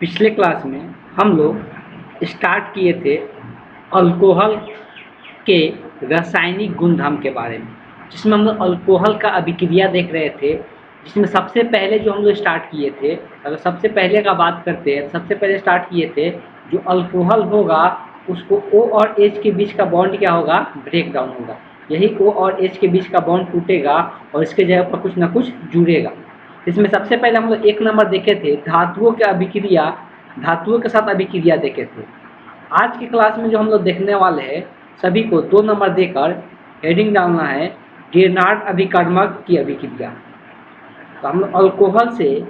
पिछले क्लास में हम लोग स्टार्ट किए थे अल्कोहल के रासायनिक गुणधर्म के बारे में, जिसमें हम लोग अल्कोहल का अभिक्रिया देख रहे थे। जिसमें सबसे पहले जो हम लोग स्टार्ट किए थे, अगर सबसे पहले का बात करते हैं, सबसे पहले स्टार्ट किए थे जो अल्कोहल होगा उसको O और H के बीच का बॉन्ड क्या होगा, ब्रेक डाउन होगा। यही O और H के बीच का बॉन्ड टूटेगा और इसके जगह पर कुछ ना कुछ जुड़ेगा। इसमें सबसे पहले हम लोग एक नंबर देखे थे धातुओं के अभिक्रिया, धातुओं के साथ अभिक्रिया देखे थे। आज की क्लास में जो हम लोग देखने वाले हैं, सभी को 2 नंबर देकर हेडिंग डालना है गेरनार्ड अभिकर्मक की अभिक्रिया। तो हम लोग अल्कोहल से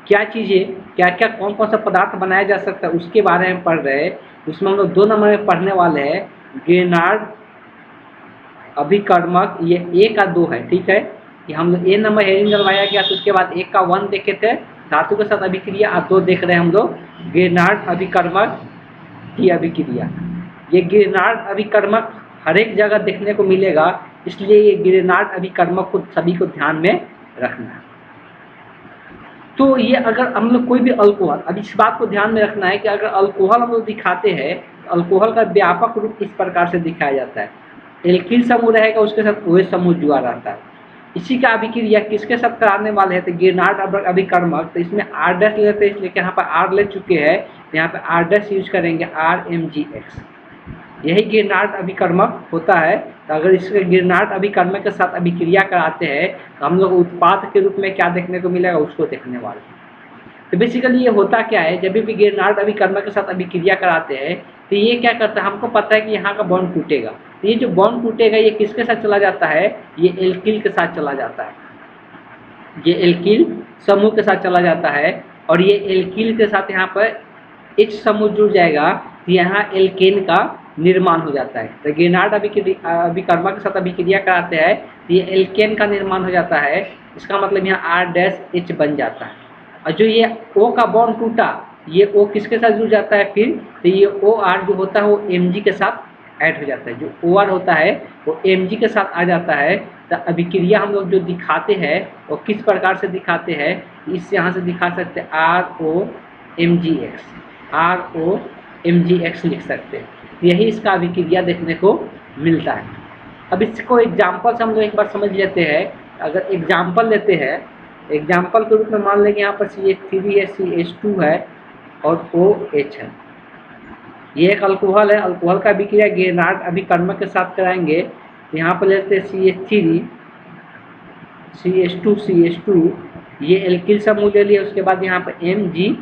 क्या चीज़ें, क्या क्या कौन कौन सा पदार्थ बनाया जा सकता है उसके बारे में पढ़ रहे हैं। उसमें हम लोग 2 नंबर में पढ़ने वाले हैं गेरनार्ड अभिकर्मक, ये 1 का 2 है, ठीक है। कि हम लोग ए नंबर हेडिंग डलवाया गया, तो उसके बाद 1 का 1 देखे थे धातु के साथ अभिक्रिया, और 2 देख रहे हैं हम लोग गेरनार्ड अभिकर्मक की अभिक्रिया। ये गेरनार्ड अभिकर्मक हर एक जगह देखने को मिलेगा, इसलिए ये गेरनार्ड अभिकर्मक को सभी को ध्यान में रखना है। तो ये अगर हम लोग कोई भी अल्कोहल, अब इस बात को ध्यान में रखना है कि अगर अल्कोहल हम लोग दिखाते हैं, अल्कोहल का व्यापक रूप इस प्रकार से दिखाया जाता है। एल्किल समूह रहेगा, उसके साथ OH समूह जुड़ा रहता है। इसी का अभिक्रिया किसके साथ कराने वाले हैं, तो गेरनार्ड अभिकर्मक। तो इसमें R' लेते हैं, इसलिए यहाँ पर R ले चुके हैं, यहाँ पे R' यूज करेंगे, RMgX। यही गेरनार्ड अभिकर्मक होता है। तो अगर इसके गेरनार्ड अभिकर्मक के साथ अभिक्रिया कराते हैं तो हम लोग उत्पाद के रूप में क्या देखने को मिलेगा, उसको देखने वाले हैं। तो बेसिकली ये होता क्या है, जब भी गेरनार्ड अभिकर्मक के साथ अभिक्रिया कराते हैं तो ये क्या करता है, हमको पता है कि यहाँ का बॉन्ड टूटेगा। तो ये जो बॉन्ड टूटेगा ये किसके साथ चला जाता है, ये एल्किल के साथ चला जाता है। ये एल्किल समूह के साथ चला जाता है, और ये एल्किल के साथ यहाँ पर H समूह जुड़ जाएगा, तो यहाँ एल्केन का निर्माण हो जाता है। तो गेरनार्ड अभिकर्मक के साथ अभिक्रिया कराते हैं तो ये एल्केन का निर्माण हो जाता है। इसका मतलब यहाँ R' बन जाता है। और जो ये O का बॉन्ड टूटा, ये O किसके साथ जुड़ जाता है फिर, तो ये OR जो होता है वो Mg के साथ ऐड हो जाता है। जो OR होता है वो Mg के साथ आ जाता है। तो अभिक्रिया हम लोग जो दिखाते हैं वो किस प्रकार से दिखाते हैं, इस यहाँ से दिखा सकते हैं ROMgX लिख सकते हैं। यही इसका अभिक्रिया देखने को मिलता है। अब इसको एग्जाम्पल से हम लोग एक बार समझ लेते हैं। अगर एग्जाम्पल लेते हैं, एग्जाम्पल के रूप में मान लेंगे यहाँ पर CH3 है, CH2 है और OH है। ये एक अल्कोहल है। अल्कोहल का अभिक्रिया गेरनार्ड अभिकर्मक के साथ कराएंगे। तो यहाँ पर लेते हैं CH3 CH2 ये एल्किल समूह ले लिया। उसके बाद यहाँ पर Mg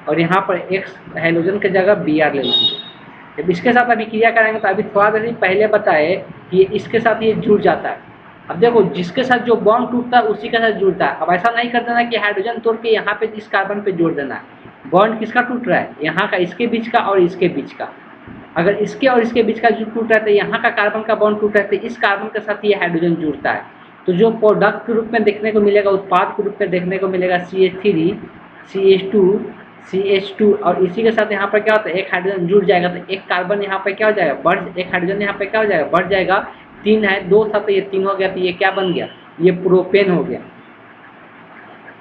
और यहाँ पर X हाइड्रोजन की जगह Br ले लेंगे। जब इसके साथ अभिक्रिया कराएंगे तो अभी थोड़ा देर पहले बताए कि इसके साथ ये जुड़ जाता है। अब देखो जिसके साथ जो बॉन्ड टूटता है उसी के साथ जुड़ता है। अब ऐसा नहीं कर देना कि हाइड्रोजन तोड़ के यहाँ पे इस कार्बन पे जोड़ देना है। बॉन्ड किसका टूट रहा है, यहाँ का, इसके बीच का और इसके बीच का। अगर इसके और इसके बीच का जो टूट रहा है तो यहाँ का कार्बन का बॉन्ड टूट रहा है तो इस कार्बन के साथ ये हाइड्रोजन जुड़ता है। तो जो प्रोडक्ट के रूप में देखने को मिलेगा, उत्पाद के रूप में देखने को मिलेगा CH3 CH2 और इसी के साथ यहाँ पर क्या होता है, एक हाइड्रोजन जुड़ जाएगा तो एक कार्बन यहाँ पर क्या हो जाएगा, बढ़, एक हाइड्रोजन यहाँ पर क्या हो जाएगा, बढ़ जाएगा। 3 है, 2 था तो ये 3 हो गया, तो ये क्या बन गया, ये प्रोपेन हो गया।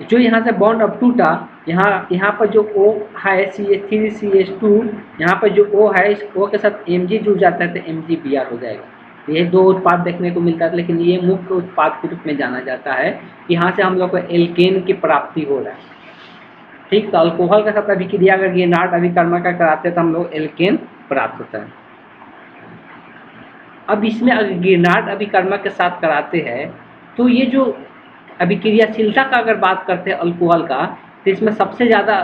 जो यहाँ से बॉन्ड अब टूटा, यहाँ पर जो O है CH3 CH2, यहाँ पर जो O है, इस O के साथ Mg जुड़ जाता है तो MgBr हो जाएगा। ये 2 उत्पाद देखने को मिलता है, लेकिन ये मुख्य उत्पाद के रूप में जाना जाता है। यहाँ से हम लोग को एल्केन की प्राप्ति हो रहा है। ठीक, तो अल्कोहल के साथ अभिक्रिया अगर गेरनार्ड अभिकर्मक का कराते हैं तो हम लोग एल्केन प्राप्त होता है। अब इसमें अगर गेरनार्ड अभिकर्मक के साथ कराते हैं तो ये जो अभिक्रियाशीलता का अगर बात करते हैं अल्कोहल का, तो इसमें सबसे ज़्यादा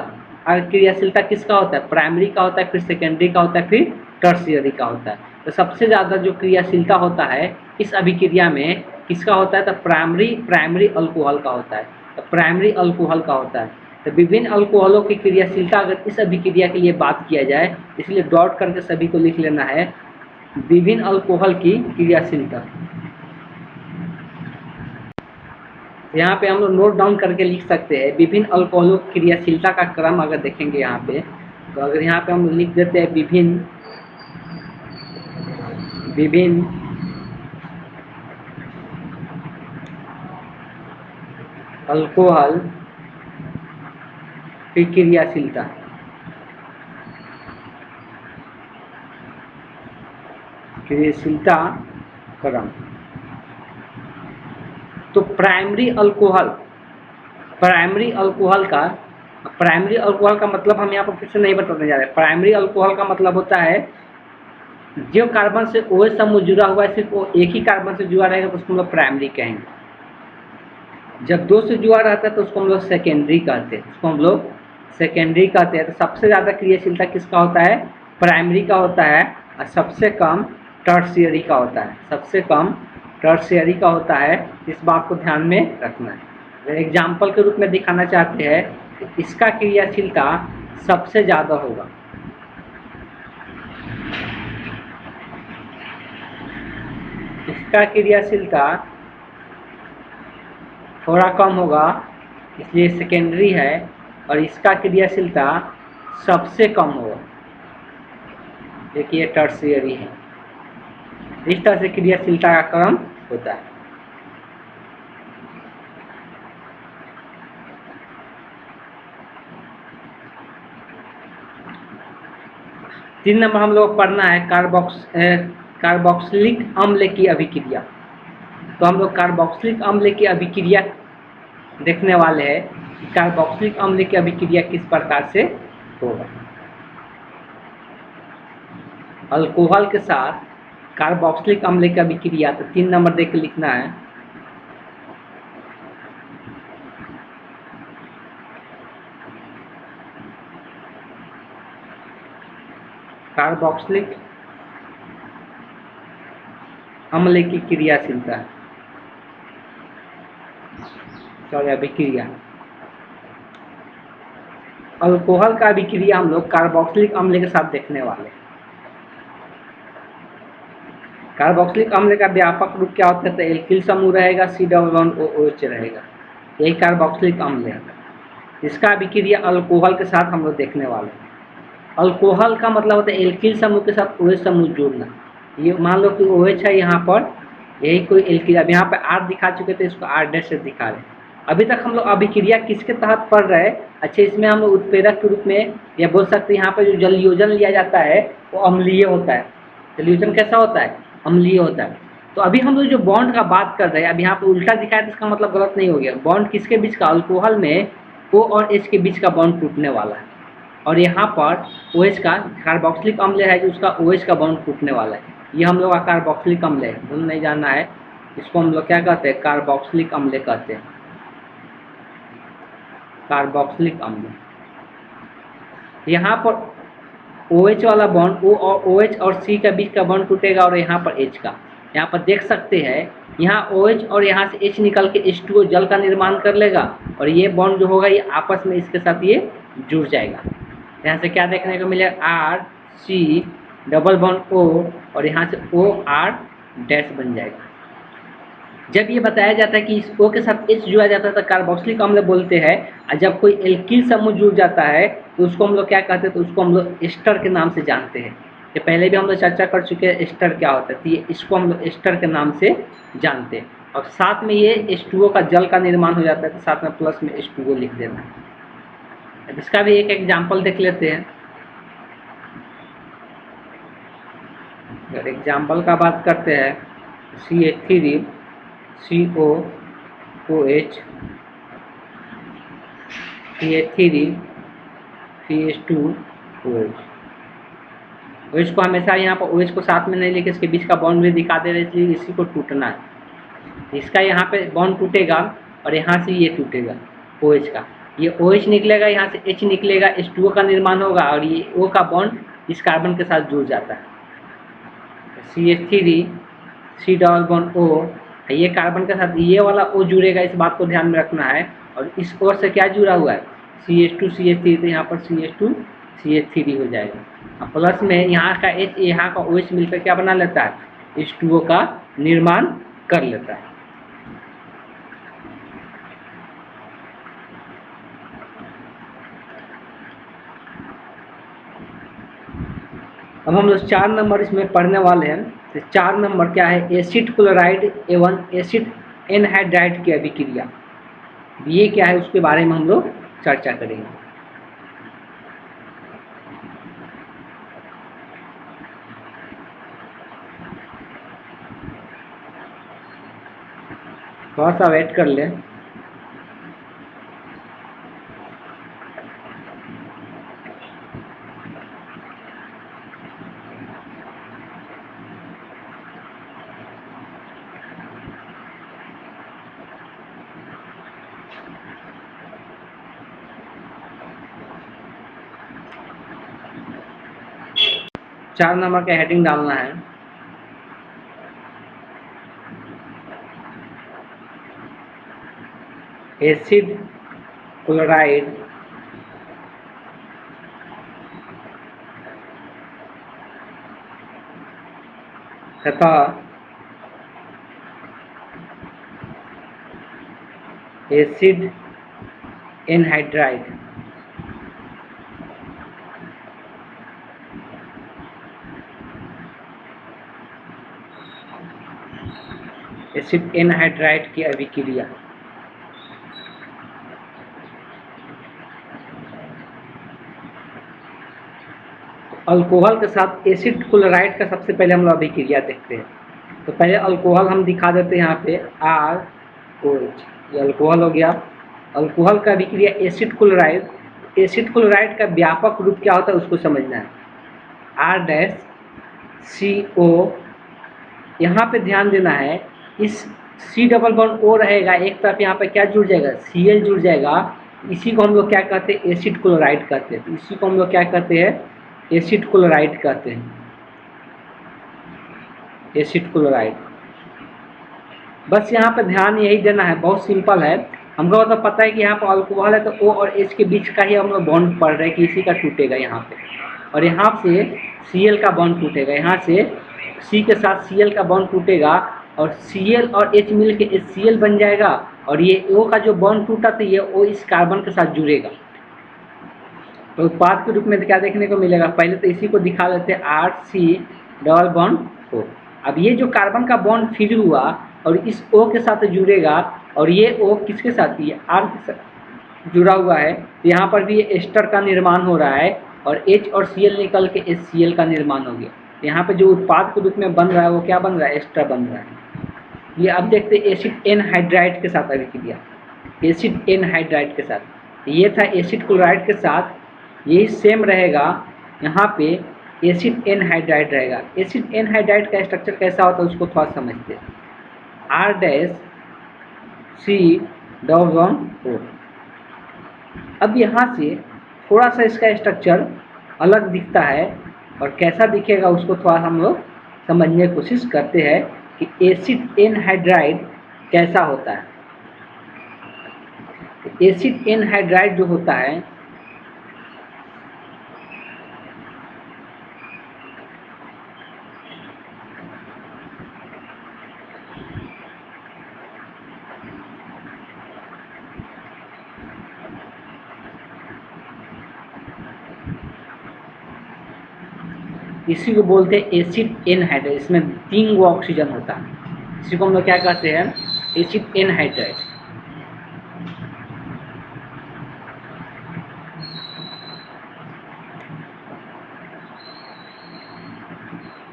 क्रियाशीलता किसका होता है, प्राइमरी का होता है, फिर सेकेंडरी का होता है, फिर टर्शियरी का होता है। तो सबसे ज़्यादा जो क्रियाशीलता होता है इस अभिक्रिया में किसका होता है, तो प्राइमरी अल्कोहल का होता है। तो प्राइमरी अल्कोहल का होता है। तो विभिन्न अल्कोहलों की क्रियाशीलता अगर इस अभिक्रिया के लिए बात किया जाए, इसलिए डॉट करके सभी को लिख लेना है विभिन्न अल्कोहल की क्रियाशीलता। यहाँ पे हम लोग नोट डाउन करके लिख सकते हैं विभिन्न अल्कोहलों की क्रियाशीलता का क्रम। अगर देखेंगे यहाँ पे, तो अगर यहाँ पे हम लिख देते हैं विभिन्न अल्कोहल की क्रियाशीलता, क्रियाशीलता क्रम। तो प्राइमरी अल्कोहल का मतलब हम यहाँ पर फिर से नहीं बताने जा रहे। प्राइमरी अल्कोहल का मतलब होता है जो कार्बन से OH समूह जुड़ा हुआ है, सिर्फ वो एक ही कार्बन से जुड़ा रहेगा तो उसको हम लोग प्राइमरी कहेंगे। जब दो से जुड़ा रहता है तो उसको हम लोग सेकेंडरी कहते हैं। तो सबसे ज़्यादा क्रियाशीलता किसका होता है? प्राइमरी का होता है, और सबसे कम टर्शियरी का होता है। इस बात को ध्यान में रखना है। अगर एग्जाम्पल के रूप में दिखाना चाहते हैं तो इसका क्रियाशीलता सबसे ज़्यादा होगा, इसका क्रियाशीलता थोड़ा कम होगा इसलिए सेकेंडरी है, और इसका क्रियाशीलता सबसे कम होगा, देखिए टर्शियरी है। इस तरह से क्रियाशीलता का क्रम होता है। तीन नंबर हम लोग पढ़ना है कार्बोक्सिलिक अम्ल की अभिक्रिया। तो हम लोग कार्बोक्सिलिक अम्ल की अभिक्रिया देखने वाले हैं कि कार्बोक्सिलिक अम्ल की अभिक्रिया किस प्रकार से होगा। अल्कोहल के साथ कार्बोक्सिलिक अम्ल की अभिक्रिया, तो 3 नंबर देख के लिखना है। कार्बोक्सिलिक अम्ल की क्रियाशीलता, सॉरी अभिक्रिया। अल्कोहल का अभिक्रिया हम लोग कार्बोक्सिलिक अम्ल के साथ देखने वाले। कार्बोक्सिलिक अम्ल का व्यापक रूप क्या होता है? तो एल्किल समूह रहेगा, C+OH रहेगा, यही कार्बोक्सिलिक अम्ल है। इसका अभिक्रिया अल्कोहल के साथ हम लोग देखने वाले। अल्कोहल का मतलब होता है एल्किल समूह के साथ OH समूह जुड़ना। ये मान लो कि OH है यहाँ पर, यही कोई एल्किल, अब यहाँ पर R दिखा चुके थे, इसको R' से दिखा रहे। अभी तक हम लोग अभिक्रिया किसके तहत पढ़ रहे हैं? अच्छा, इसमें हम लोग उत्प्रेरक के रूप में या बोल सकते हैं यहाँ पर जो जलयोजन लिया जाता है वो अम्लीय होता है। जलयोजन कैसा होता है? अम्लीय होता है। तो अभी हम लोग जो बॉन्ड का बात कर रहे हैं, अब यहाँ पर उल्टा दिखाया तो इसका मतलब गलत नहीं हो गया। बॉन्ड किसके बीच का? अल्कोहल में O और H के बीच का बॉन्ड टूटने वाला है, और यहाँ पर OH का कार्बोक्सिलिक अम्ल है जो उसका OH का बॉन्ड टूटने वाला है। ये हम लोग का कार्बोक्सिलिक अम्ल है, भूल नहीं जाना है। इसको हम लोग क्या कहते हैं? कार्बोक्सिलिक अम्ल कहते हैं। कार्बोक्सिलिक अम्ल, यहाँ पर OH वाला बॉन्ड OH और C के बीच का बॉन्ड टूटेगा, और यहाँ पर H का, यहाँ पर देख सकते हैं यहाँ OH और यहाँ से H निकल के H2O जल का निर्माण कर लेगा, और ये बॉन्ड जो होगा ये आपस में इसके साथ ये जुड़ जाएगा। यहाँ से क्या देखने को मिलेगा? RC डबल बॉन्ड O, और यहाँ से OR' बन जाएगा। जब ये बताया जाता है कि इस O के साथ H जुड़ा जाता है तो कार्बोक्सिलिक अम्ल बोलते हैं, और जब कोई एल्किल समूह जुड़ जाता है तो उसको हम लोग क्या कहते हैं? तो उसको हम लोग एस्टर के नाम से जानते हैं। ये पहले भी हम लोग चर्चा कर चुके हैं एस्टर क्या होता है, तो ये इसको हम लोग एस्टर के नाम से जानते हैं। और साथ में ये H2O का जल का निर्माण हो जाता है, तो साथ में प्लस में H2O लिख देना है। अब इसका भी एक एग्जाम्पल देख लेते हैं। अगर एग्जाम्पल का बात करते हैं, CH3 COOH, CH3 CH2OH। OH को हमेशा यहाँ पर OH को साथ में नहीं लेके इसके बीच का बॉन्ड भी दिखा दे रहे, इसलिए इसी को टूटना है। इसका यहाँ पे बॉन्ड टूटेगा और यहाँ से ये टूटेगा OH का, ये OH निकलेगा, यहाँ से H निकलेगा, H2O का निर्माण होगा, और ये O का बॉन्ड इस कार्बन के साथ जुड़ जाता है। CH3 C double bond O, ये कार्बन के साथ ये वाला O जुड़ेगा, इस बात को ध्यान में रखना है। और इस O से क्या जुड़ा हुआ है? CH2 CH3, तो यहाँ पर CH2 CH3 हो जाएगा। अब प्लस में यहाँ का H यहाँ का OH मिलकर क्या बना लेता है? H2O का निर्माण कर लेता है। अब हम लोग 4 नंबर इसमें पढ़ने वाले हैं। तो 4 नंबर क्या है? एसिड क्लोराइड एवं एसिड एनहाइड्राइड की अभिक्रिया। ये क्या है उसके बारे में हम लोग चर्चा करेंगे। थोड़ा सा वेट कर लें। चार नंबर का हेडिंग डालना है। एसिड क्लोराइड तथा एसिड एनहाइड्राइड एसिड एनहाइड्राइड की अभिक्रिया। अल्कोहल के साथ एसिड क्लोराइड का सबसे पहले हम लोग अभिक्रिया देखते हैं। तो पहले अल्कोहल हम दिखा देते हैं यहाँ पे ROH, ये अल्कोहल हो गया। अल्कोहल का अभिक्रिया एसिड क्लोराइड। एसिड क्लोराइड का व्यापक रूप क्या होता है उसको समझना है। R-CO, यहाँ पे ध्यान देना है, इस C डबल बॉन्ड O रहेगा, एक तरफ यहाँ पे क्या जुड़ जाएगा, Cl जुड़ जाएगा। इसी को हम लोग क्या कहते हैं, एसिड क्लोराइड कहते हैं। तो इसी को हम लोग क्या कहते हैं, एसिड क्लोराइड कहते हैं, एसिड क्लोराइड। बस यहाँ पे ध्यान यही देना है, बहुत सिंपल है। हमको तो पता है कि यहाँ पर अल्कोहल है तो O और H के बीच का ही हम लोग बॉन्ड पढ़ रहे हैं कि इसी का टूटेगा यहाँ पे, और यहाँ से Cl का बॉन्ड टूटेगा, यहाँ से C के साथ Cl का बॉन्ड टूटेगा और Cl और H मिल के HCl बन जाएगा, और ये O का जो बॉन्ड टूटा था ये O इस कार्बन के साथ जुड़ेगा। तो उत्पाद के रूप में क्या देखने को मिलेगा, पहले तो इसी को दिखा लेते हैं, RC डबल बॉन्ड O। अब ये जो कार्बन का बॉन्ड फिर हुआ और इस O के साथ जुड़ेगा, और ये O किसके साथ, ये R के साथ जुड़ा हुआ है, तो यहाँ पर भी एस्टर का निर्माण हो रहा है और H और Cl निकल के HCl का निर्माण हो गया। यहाँ पे जो उत्पाद के रूप में बन रहा है वो क्या बन रहा है, एस्टर बन रहा है। ये अब देखते हैं एसिड एनहाइड्राइड के साथ अभिक्रिया। एसिड एनहाइड्राइड के साथ ये था एसिड क्लोराइड के साथ, यही सेम रहेगा, यहाँ पे एसिड एनहाइड्राइड रहेगा। एसिड एनहाइड्राइड का स्ट्रक्चर कैसा होता है उसको थोड़ा समझते हैं। R-C-O। अब यहाँ से थोड़ा सा इसका स्ट्रक्चर अलग दिखता है, और कैसा दिखेगा उसको थोड़ा हम लोग समझने की कोशिश करते हैं कि एसिड एनहाइड्राइड कैसा होता है। एसिड एनहाइड्राइड जो होता है, इसी को बोलते हैं एसिड एनहाइड्राइड। इसमें 3 गो ऑक्सीजन होता है, इसी को हम लोग क्या कहते हैं, एसिड एनहाइड्राइड।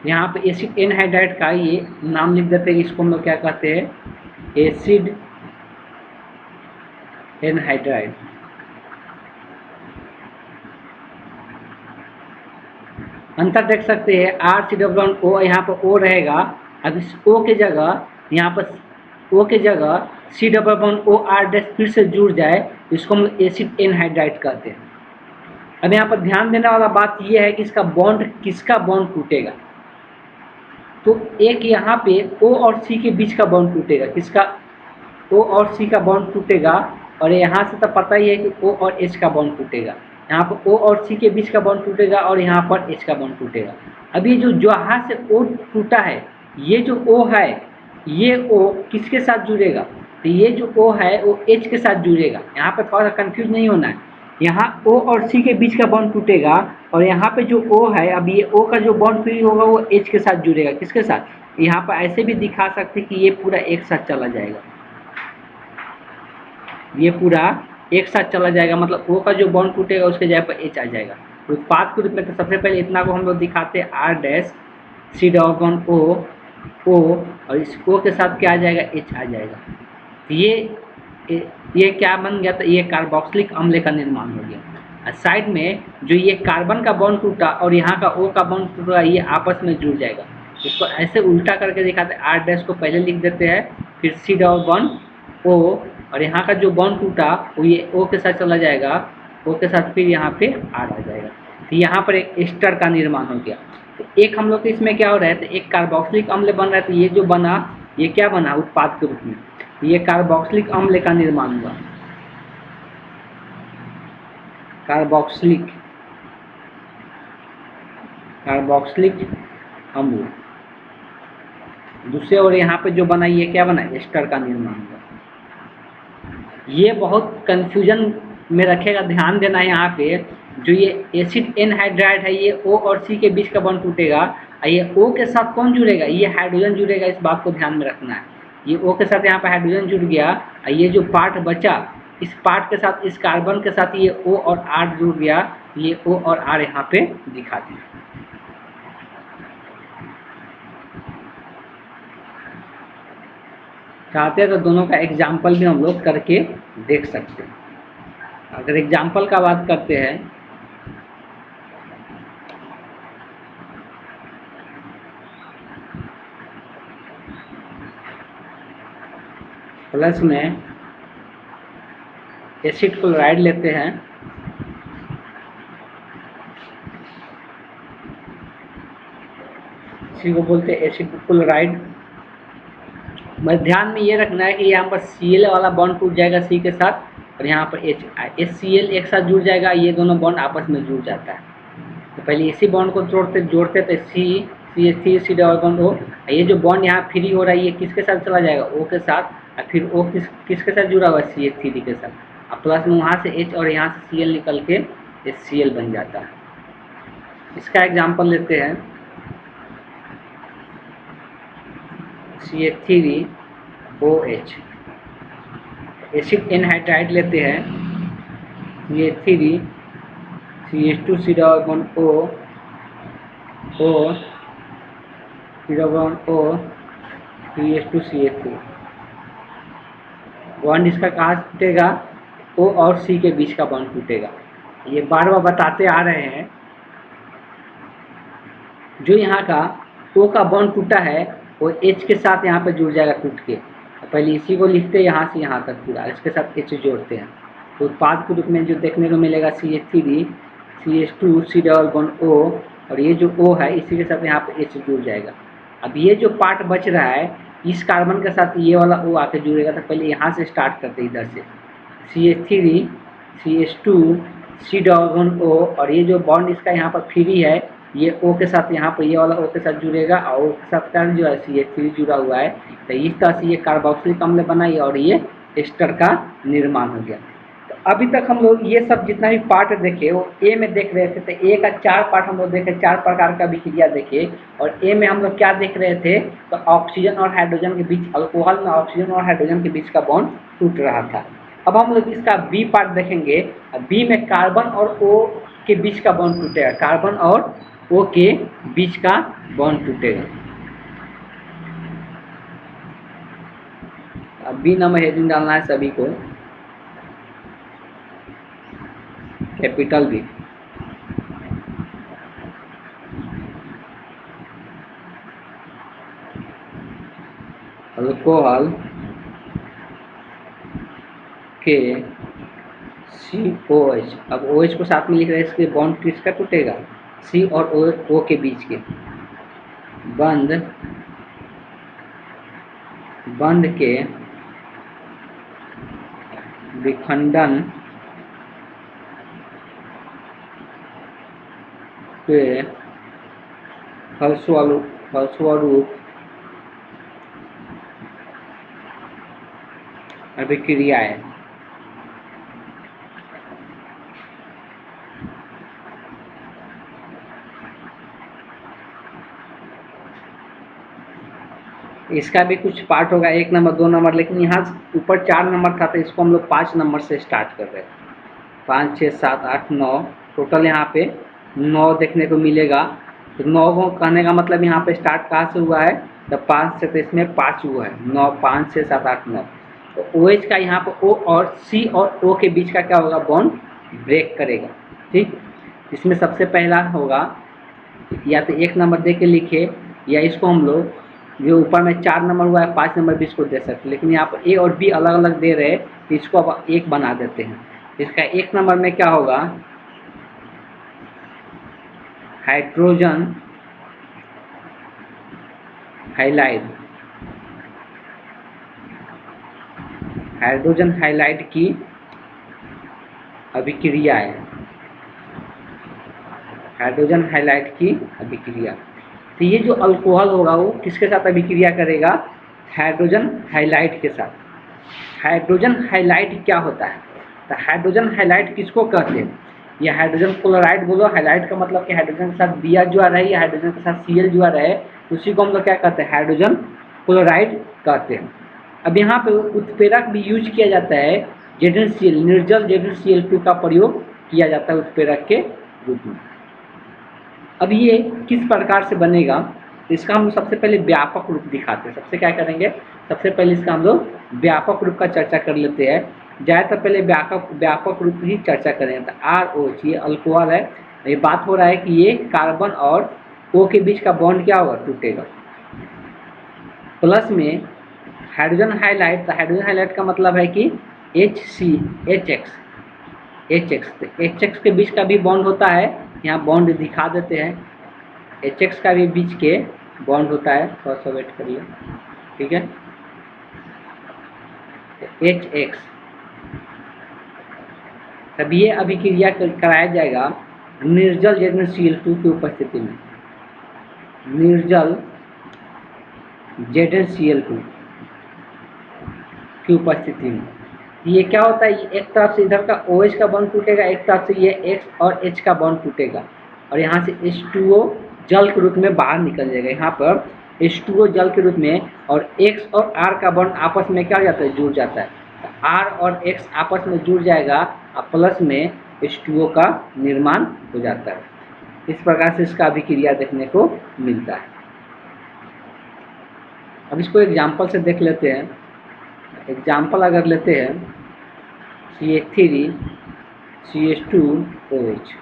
यहाँ पे एसिड एनहाइड्राइड का ये नाम लिख देते हैं, इसको हम लोग क्या कहते हैं, एसिड एनहाइड्राइड। अंतर देख सकते हैं, RC-O, यहाँ पर O रहेगा। अब इस O के जगह, यहाँ पर O के जगह C-O-R- फिर से जुड़ जाए, इसको हम एसिड एनहाइड्राइड कहते हैं। अब यहाँ पर ध्यान देने वाला बात यह है कि इसका बॉन्ड, किसका बॉन्ड टूटेगा, तो एक यहाँ पे O और C के बीच का बॉन्ड टूटेगा। किसका, O और C का बॉन्ड टूटेगा, और यहाँ से तो पता ही है कि O और H का बॉन्ड टूटेगा। यहाँ पर O और C के बीच का बॉन्ड टूटेगा और यहाँ पर H का बॉन्ड टूटेगा। अब ये जो जहाँ से O टूटा है, ये जो O है, ये O किसके साथ जुड़ेगा, तो ये जो O है वो H के साथ जुड़ेगा। यहाँ पर थोड़ा सा कंफ्यूज नहीं होना है, यहाँ O और C के बीच का बॉन्ड टूटेगा, और यहाँ पे जो O है, अब ये O का जो बॉन्ड फ्री होगा वो H के साथ जुड़ेगा। किसके साथ, यहाँ पर ऐसे भी दिखा सकते कि ये पूरा एक साथ चला जाएगा, ये पूरा एक साथ चला जाएगा, मतलब O का जो बॉन्ड टूटेगा उसके जगह पर H आ जाएगा। तो उत्पाद के रूप में तो सबसे पहले इतना को हम लोग दिखाते हैं, R-C-O, O, और इस O के साथ क्या आ जाएगा, H आ जाएगा। तो ये क्या बन गया, तो ये कार्बोक्सिलिक अम्ल का निर्माण हो गया। साइड में जो ये कार्बन का बॉन्ड टूटा और यहाँ का O का बॉन्ड टूटा, ये आपस में जुड़ जाएगा। इसको ऐसे उल्टा करके दिखाते हैं, R डैश को पहले लिख देते हैं, फिर C डबल बॉन्ड O, और यहाँ का जो बॉन्ड टूटा वो ये O के साथ चला जाएगा, O के साथ फिर यहाँ पे R आ जाएगा। तो यहाँ पर एक एस्टर का निर्माण हो गया। तो एक हम लोग इसमें क्या हो रहा है, तो एक कार्बोक्सिलिक अम्ल बन रहा है। तो ये जो बना, ये क्या बना, उत्पाद के रूप में, ये कार्बोक्सिलिक अम्ल का निर्माण हुआ। कार्बोक्सिलिक अम्ल। दूसरे और यहाँ पे जो बना, ये क्या बना, एस्टर का निर्माण हुआ। ये बहुत कंफ्यूजन में रखेगा, ध्यान देना है यहाँ पे। जो ये एसिड एनहाइड्राइड है, ये O और C के बीच का बॉन्ड टूटेगा, ये O के साथ कौन जुड़ेगा, ये हाइड्रोजन जुड़ेगा। इस बात को ध्यान में रखना है। ये O के साथ यहाँ पे हाइड्रोजन जुड़ गया, ये जो पार्ट बचा, इस पार्ट के साथ, इस कार्बन के साथ ये O और R जुड़ गया। ये O और R यहाँ पे दिखा दिया। चाहते हैं तो दोनों का एग्जाम्पल भी हम लोग करके देख सकते हैं। अगर एग्जाम्पल का बात करते हैं, प्लस में एसिड क्लोराइड लेते हैं, इसी को बोलते हैं एसिड क्लोराइड। ध्यान में ये रखना है कि यहाँ पर Cl वाला बॉन्ड टूट जाएगा C के साथ, और यहाँ पर HCl एक साथ जुड़ जाएगा, ये दोनों बॉन्ड आपस में जुड़ जाता है। तो पहले इसी बॉन्ड को जोड़ते थे, CH3 C double bond O। ये जो बॉन्ड यहाँ फ्री हो रहा है, ये किसके साथ चला जाएगा, O के साथ, और फिर O किसके साथ जुड़ा हुआ है, CH3 के साथ। अब प्लस में वहाँ से H और यहाँ से Cl निकल के HCl बन जाता है। इसका एग्जाम्पल लेते हैं, CH3OH। एसिड एनहाइड्राइड लेते हैं, CH3 CH2 C double bond O C double bond O CH2 CH3। Bond इसका कहाँ टूटेगा, O और C के बीच का बॉन्ड टूटेगा। ये बार बार बताते आ रहे हैं। जो यहाँ का O का बॉन्ड टूटा है, वो H के साथ यहाँ पे जुड़ जाएगा टूट के। पहले इसी को लिखते हैं यहाँ से यहाँ तक पूरा, इसके साथ H जोड़ते हैं, तो उत्पाद के रूप में जो देखने को मिलेगा CH3 CH2 C double bond O, और ये जो O है इसी के साथ यहाँ पे H जुड़ जाएगा। अब ये जो पार्ट बच रहा है, इस कार्बन के साथ ये वाला O आके जुड़ेगा। तो पहले यहाँ से स्टार्ट करते हैं, इधर से CH3 CH2 C double bond O, और ये जो बॉन्ड इसका यहाँ पर फ्री है, ये O के साथ यहाँ पर ये वाला O के साथ जुड़ेगा, और O के साथ क्या जो है CH3 जुड़ा हुआ है। तो इस तरह से ये कार्बोक्सिलिक अम्ल बना, और ये एस्टर का निर्माण हो गया। तो अभी तक हम लोग ये सब जितना भी पार्ट देखे वो A में देख रहे थे। तो A का 4 पार्ट हम लोग देखे, 4 प्रकार का अभिक्रिया देखे। और A में हम लोग क्या देख रहे थे, तो ऑक्सीजन और हाइड्रोजन के बीच, अल्कोहल में ऑक्सीजन और हाइड्रोजन के बीच का बॉन्ड टूट रहा था। अब हम लोग इसका B पार्ट देखेंगे। B में कार्बन और O के बीच का बॉन्ड टूटेगा, कार्बन और O के बीच का बॉन्ड टूटेगा। अब B नंबर हेडिंग डालना है सभी को, कैपिटल B। अल्कोहल के COH, अब OH को साथ में लिख रहे हैं, इसके बॉन्ड किसका टूटेगा, C और O के बीच के बंध के विखंडन के फलस्वरूप अभिक्रियाएं। इसका भी कुछ पार्ट होगा, 1 नंबर 2 नंबर, लेकिन यहाँ ऊपर 4 नंबर था, तो इसको हम लोग 5 नंबर से स्टार्ट कर रहे हैं। 5 6 7 8 9 टोटल यहाँ पे 9 देखने को मिलेगा। तो 9 को कहने का मतलब यहाँ पे स्टार्ट कहाँ से हुआ है, तो 5 से, तो इसमें 5 हुआ है, 9 5 6 7 8 9। तो OH का यहाँ पर O और C और O के बीच का क्या होगा, बॉन्ड ब्रेक करेगा। ठीक, इसमें सबसे पहला होगा, या तो 1 नंबर दे के लिखे, या इसको हम लोग जो ऊपर में 4 नंबर हुआ है 5 नंबर भी इसको दे सकते हैं, लेकिन यहाँ पर A और B अलग अलग दे रहे हैं तो इसको अब 1 बना देते हैं। इसका 1 नंबर में क्या होगा, हाइड्रोजन हाइलाइड, हाइड्रोजन हाइलाइड की अभिक्रिया है, हाइड्रोजन हाइलाइड की अभिक्रिया। तो ये जो अल्कोहल होगा वो किसके साथ अभिक्रिया करेगा, हाइड्रोजन हाइलाइड के साथ। हाइड्रोजन हाइलाइड क्या होता है, तो हाइड्रोजन हाइलाइड किसको कहते हैं, ये हाइड्रोजन क्लोराइड बोलो, हाइलाइड का मतलब कि हाइड्रोजन के साथ Br जुड़ा रहे या हाइड्रोजन के साथ Cl जुड़ा रहे, उसी को हम लोग क्या कहते हैं, हाइड्रोजन क्लोराइड कहते हैं। अब यहाँ पे उत्प्रेरक भी यूज किया जाता है, ZnCl, निर्जल ZnCl2 का प्रयोग किया जाता है उत्प्रेरक के रूप में। अब ये किस प्रकार से बनेगा, तो इसका हम सबसे पहले व्यापक रूप दिखाते हैं। सबसे क्या करेंगे, सबसे पहले इसका हम लोग व्यापक रूप का चर्चा कर लेते हैं। ज़्यादातर पहले व्यापक रूप ही चर्चा करें। तो ROH ये अल्कोहल है, ये बात हो रहा है कि ये कार्बन और O के बीच का बॉन्ड क्या होगा, टूटेगा। प्लस में हाइड्रोजन हाइलाइड, तो हाइड्रोजन हाइलाइड का मतलब है कि HX, HX के बीच का भी बॉन्ड होता है, यहाँ बॉन्ड दिखा देते हैं, HX का भी बीच के बॉन्ड होता है, थोड़ा सा वेट करिए, ठीक है। HX, तब ये अभिक्रिया कराया जाएगा निर्जल ZnCl2 की उपस्थिति में, निर्जल ZnCl2 की उपस्थिति में। ये क्या होता है, एक तरफ से इधर का OH का बॉन्ड टूटेगा, एक तरफ से ये X और H का बॉन्ड टूटेगा, और यहाँ से H2O जल के रूप में बाहर निकल जाएगा। यहाँ पर H2O जल के रूप में, और X और R का बॉन्ड आपस में क्या हो जाता है, जुड़ जाता है। R और X आपस में जुड़ जाएगा और प्लस में H2O का निर्माण हो जाता है। इस प्रकार से इसका अभिक्रिया देखने को मिलता है। अब इसको एग्जाम्पल से देख लेते हैं। एग्जाम्पल अगर लेते हैं, CH3 CH2OH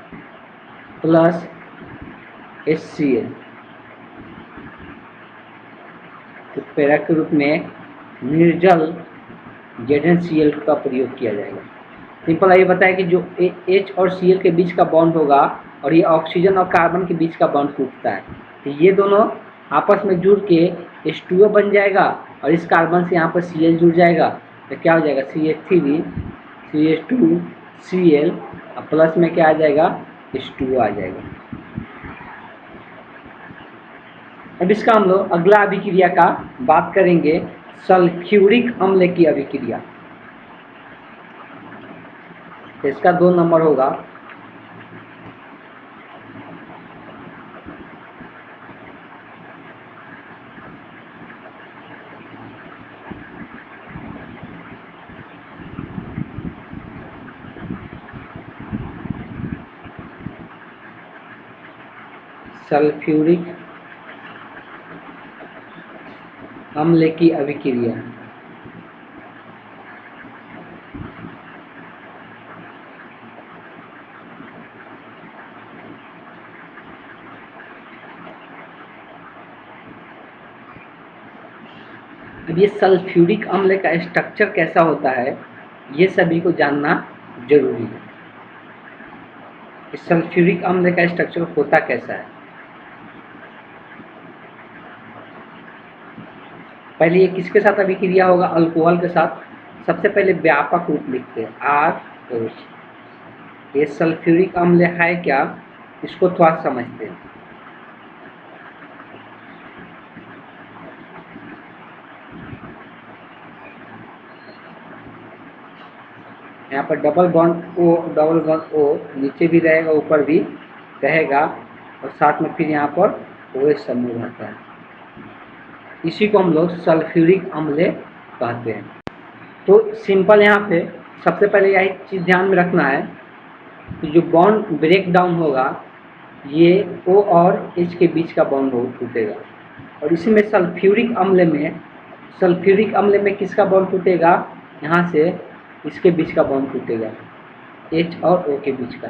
प्लस HCl, उत्प्रेरक के रूप में निर्जल ZnCl का प्रयोग किया जाएगा। सिंपल ये बताया कि जो H और Cl के बीच का बॉन्ड होगा और ये ऑक्सीजन और कार्बन के बीच का बॉन्ड टूटता है, तो ये दोनों आपस में जुड़ के H2O बन जाएगा, और इस कार्बन से यहाँ पर Cl जुड़ जाएगा, तो क्या हो जाएगा, CH3 CH2Cl, और प्लस में क्या आ जाएगा, H2O आ जाएगा। अब इसका हम लोग अगला अभिक्रिया का बात करेंगे, सल्फ्यूरिक अम्ल की अभिक्रिया। इसका 2 नंबर होगा, सल्फ्यूरिक अम्ल की अभिक्रिया। अब ये सल्फ्यूरिक अम्ल का स्ट्रक्चर कैसा होता है, ये सभी को जानना जरूरी है। इस सल्फ्यूरिक अम्ल का स्ट्रक्चर होता कैसा है, पहले ये किसके साथ अभिक्रिया होगा, अल्कोहल के साथ। सबसे पहले व्यापक रूप लिखते हैं, ROH। ये सल्फ्यूरिक अम्ल है क्या, इसको थोड़ा समझते हैं। यहाँ पर डबल बॉन्ड O नीचे भी रहेगा, ऊपर भी रहेगा, और साथ में फिर यहाँ पर OH समूह रहता है। इसी को हम लोग सल्फ्यूरिक अम्ल कहते हैं। तो सिंपल यहाँ पे सबसे पहले यही चीज़ ध्यान में रखना है कि जो बॉन्ड ब्रेक डाउन होगा, ये O और H के बीच का बॉन्ड टूटेगा, और इसी में सल्फ्यूरिक अम्ल में किसका बॉन्ड टूटेगा, यहाँ से इसके बीच का बॉन्ड टूटेगा, H और O के बीच का,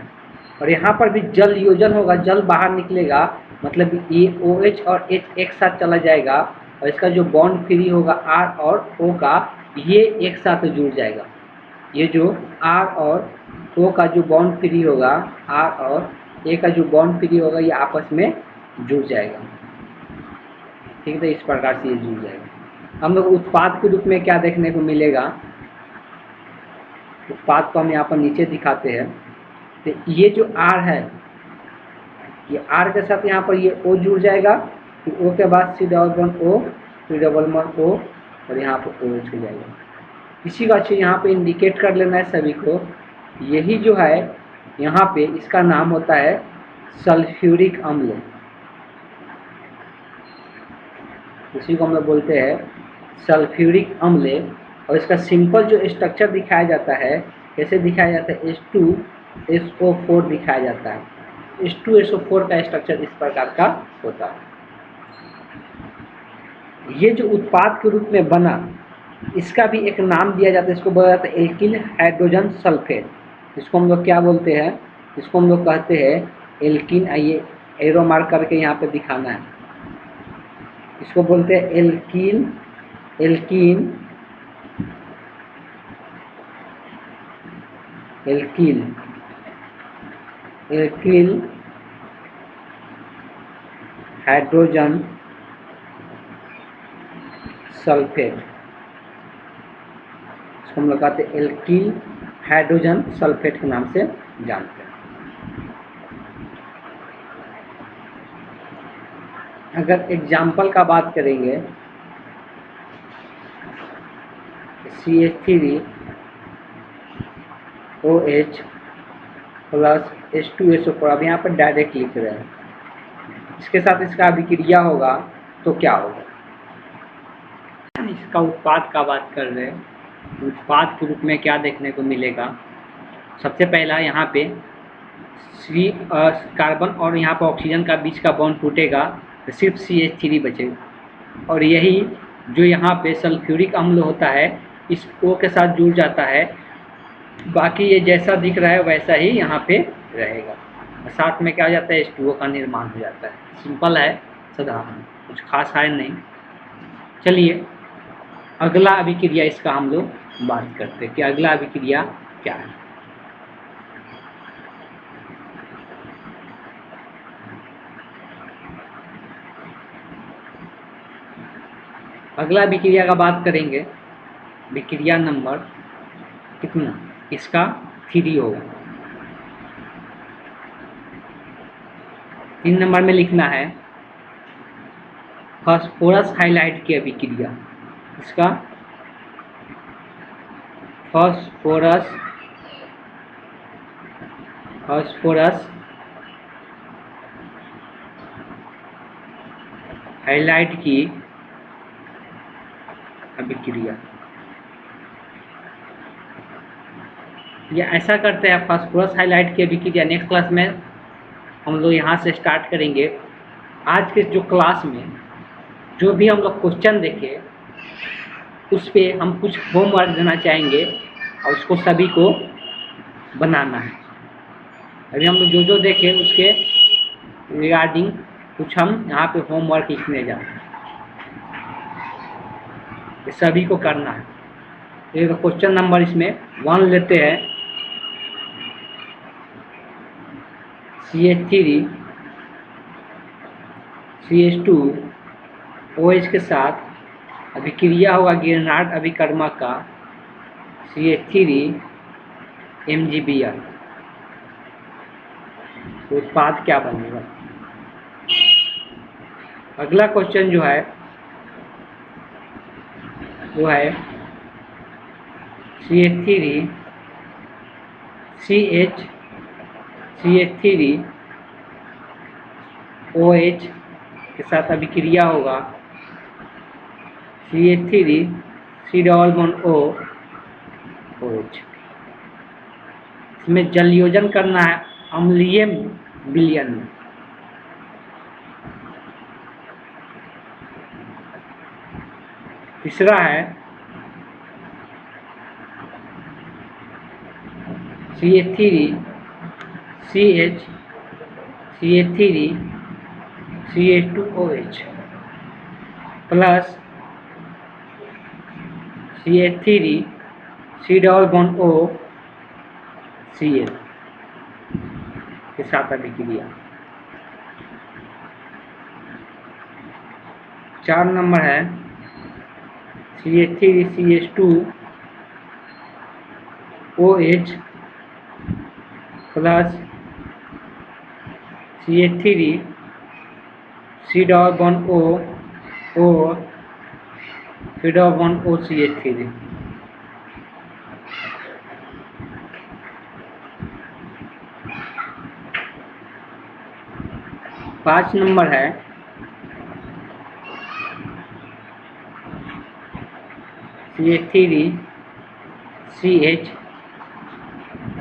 और यहाँ पर भी जल योजन होगा, जल बाहर निकलेगा, मतलब ये OH और H एक साथ चला जाएगा और इसका जो बॉन्ड फ्री होगा R और O का, ये एक साथ जुड़ जाएगा। ये जो R और O का जो बॉन्ड फ्री होगा, R और A का जो बॉन्ड फ्री होगा, ये आपस में जुड़ जाएगा। ठीक है, तो इस प्रकार से ये जुड़ जाएगा। हम लोग उत्पाद के रूप में क्या देखने को मिलेगा, उत्पाद को हम यहाँ पर नीचे दिखाते हैं। तो ये जो R है, ये R के साथ यहाँ पर ये O जुड़ जाएगा, फिर O के बाद C⋅O, C⋅O और यहाँ पर OH हो जाएगा। इसी का अच्छे यहाँ पे इंडिकेट कर लेना है सभी को। यही जो है यहाँ पे इसका नाम होता है सल्फ्यूरिक अम्ल, इसी को हम लोग बोलते हैं सल्फ्यूरिक अम्ल। और इसका सिंपल जो स्ट्रक्चर दिखाया जाता है, कैसे दिखाया जाता है, H2SO4 दिखाया जाता है। H2SO4 का स्ट्रक्चर इस प्रकार का होता है। ये जो उत्पाद के रूप में बना, इसका भी एक नाम दिया जाता है, इसको बोला जाता है एल्किल हाइड्रोजन सल्फेट। इसको हम लोग क्या बोलते हैं, इसको हम लोग कहते हैं एल्किन। आइए एरो मार्क करके यहाँ पे दिखाना है, इसको बोलते हैं एल्किन हाइड्रोजन सल्फेट। इसको हम लोग कहते हैं एल्किल हाइड्रोजन सल्फेट के नाम से जानते हैं। अगर एग्जाम्पल का बात करेंगे, CH3OH प्लस H2SO4, अब यहाँ पर डायरेक्ट लिख रहे हैं, इसके साथ इसका अभिक्रिया होगा तो क्या होगा। इसका उत्पाद का बात कर रहे हैं, उत्पाद के रूप में क्या देखने को मिलेगा। सबसे पहला यहाँ पे कार्बन और यहाँ पर ऑक्सीजन का बीच का बॉन्ड टूटेगा तो सिर्फ CH3 बचेगा, और यही जो यहाँ पे सल्फ्यूरिक अम्ल होता है इस O के साथ जुड़ जाता है। बाकी ये जैसा दिख रहा है वैसा ही यहाँ पे रहेगा, और साथ में क्या हो जाता है, H2O का निर्माण हो जाता है। सिंपल है, साधारण, कुछ खास है नहीं। चलिए अगला अभिक्रिया इसका हम लोग बात करते हैं कि अगला अभिक्रिया क्या है। अगला अभिक्रिया का बात करेंगे, विक्रिया नंबर कितना, इसका 3 होगा। 3 नंबर में लिखना है फास्फोरस हाइलाइट की अभिक्रिया। इसका फास्फोरस हाइलाइट की अभिक्रिया। ये ऐसा करते हैं, फास्फोरस हाइलाइट की अभिक्रिया नेक्स्ट क्लास में हम लोग यहाँ से स्टार्ट करेंगे। आज के जो क्लास में जो भी हम लोग क्वेश्चन देखे उस पे हम कुछ होमवर्क देना चाहेंगे और उसको सभी को बनाना है। अभी हम लोग जो देखे उसके रिगार्डिंग कुछ हम यहाँ पे होमवर्क लिखने जा रहे हैं, ये सभी को करना है। एक क्वेश्चन नंबर इसमें 1 लेते हैं, CH3 CH2 OH के साथ अभिक्रिया होगा गिरनार्ड अभिकर्मक का CH3 MgBr, तो उत्पाद क्या बनेगा। अगला क्वेश्चन जो है वो है CH3 OH के साथ अभिक्रिया होगा CH3 C⋅O OH। इसमें जल योजन करना है अम्लीय विलयन में। तीसरा है CH3 CH CH3 CH2OH plus CH3 C double bond O Cl के साथ अभिक्रिया। 4 नंबर है CH3 CH2OH plus CH3 C double bond O C double bond O CH3। 5 number है CH3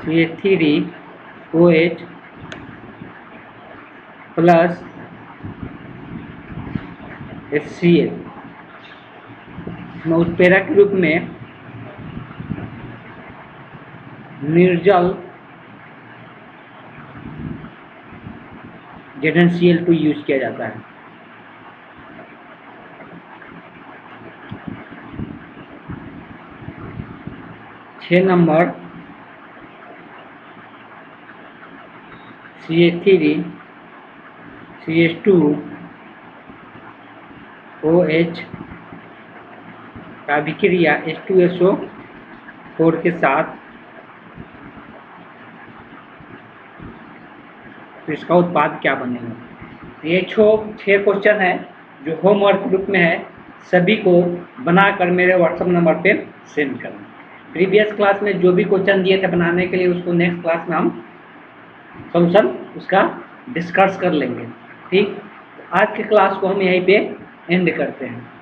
CH3OH प्लस HCl में उत्प्रेरक के रूप में निर्जल ZnCl2 यूज किया जाता है। छः नंबर CH3 CH2OH का अभिक्रिया H2SO4 के साथ, तो इसका उत्पाद क्या बनेगा। ये 6 क्वेश्चन है जो होमवर्क ग्रुप में है, सभी को बनाकर मेरे व्हाट्सएप नंबर पे सेंड करना। प्रीवियस क्लास में जो भी क्वेश्चन दिए थे बनाने के लिए, उसको नेक्स्ट क्लास में हम सॉल्यूशन उसका डिस्कस कर लेंगे। ठीक, आज के क्लास को हम यहीं पे एंड करते हैं।